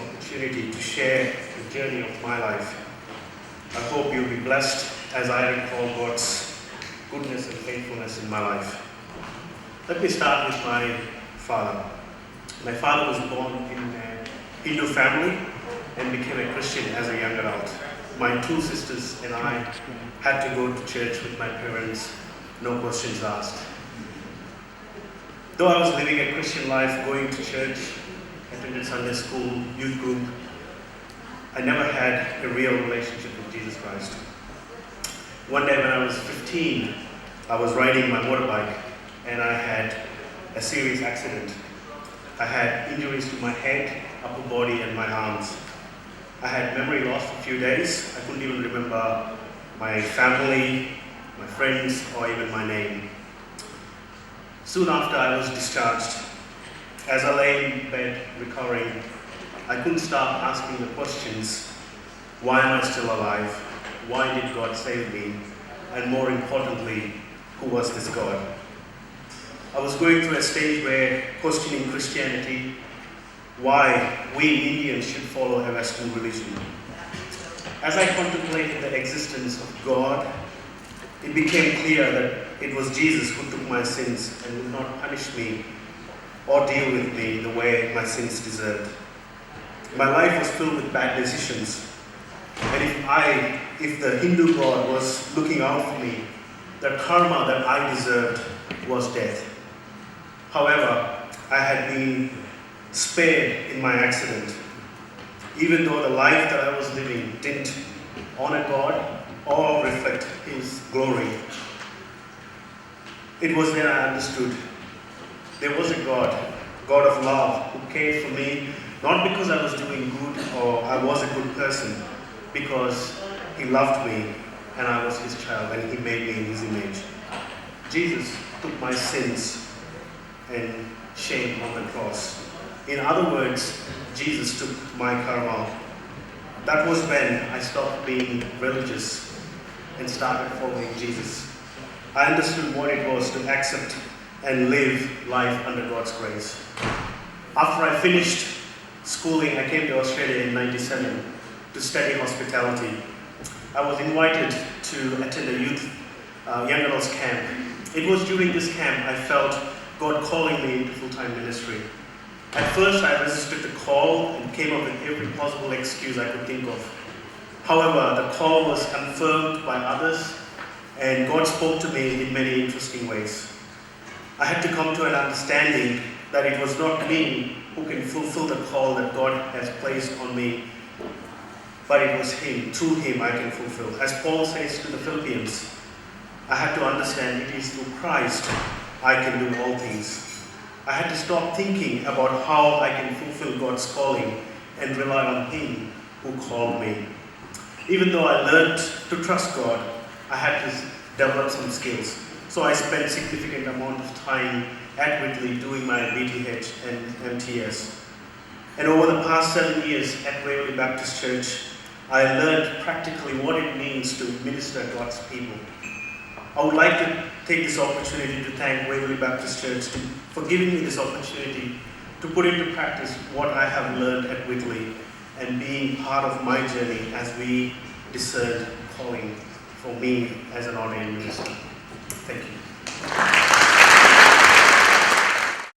opportunity to share the journey of my life. I hope you'll be blessed as I recall God's goodness and faithfulness in my life. Let me start with my father. My father was born in a Hindu family and became a Christian as a young adult. My two sisters and I had to go to church with my parents, no questions asked. Though I was living a Christian life, going to church, attended Sunday school, youth group, I never had a real relationship with Jesus Christ. One day when I was 15, I was riding my motorbike and I had a serious accident. I had injuries to my head, upper body and my arms. I had memory loss for a few days. I couldn't even remember my family, my friends, or even my name. Soon after I was discharged, as I lay in bed recovering, I couldn't stop asking the questions, why am I still alive? Why did God save me? And more importantly, who was this God? I was going through a stage where questioning Christianity, why we Indians should follow a Western religion. As I contemplated the existence of God, it became clear that it was Jesus who took my sins and would not punish me or deal with me the way my sins deserved. My life was filled with bad decisions, and if the Hindu God was looking out for me, the karma that I deserved was death. However, I had been spared in my accident, even though the life that I was living didn't honor God or reflect His glory. It was then I understood there was a God of love, who cared for me, not because I was doing good or I was a good person, because He loved me and I was His child and He made me in His image. Jesus took my sins and shame on the cross. In other words, Jesus took my karma. That was when I stopped being religious and started following Jesus. I understood what it was to accept and live life under God's grace. After I finished schooling, I came to Australia in 1997 to study hospitality. I was invited to attend a young adults camp. It was during this camp I felt God calling me into full-time ministry. At first I resisted the call and came up with every possible excuse I could think of. However, the call was confirmed by others and God spoke to me in many interesting ways. I had to come to an understanding that it was not me who can fulfill the call that God has placed on me, but it was Him. Through Him I can fulfill. As Paul says to the Philippians, I had to understand it is through Christ I can do all things. I had to stop thinking about how I can fulfill God's calling and rely on Him who called me. Even though I learned to trust God, I had to develop some skills. So I spent significant amount of time at Whitley doing my BTH and MTS. And over the past 7 years at Waverley Baptist Church, I learned practically what it means to minister to God's people. I would like to take this opportunity to thank Waverley Baptist Church for giving me this opportunity to put into practice what I have learned at Whitley and being part of my journey as we discern calling for me as an ordained minister. Thank you.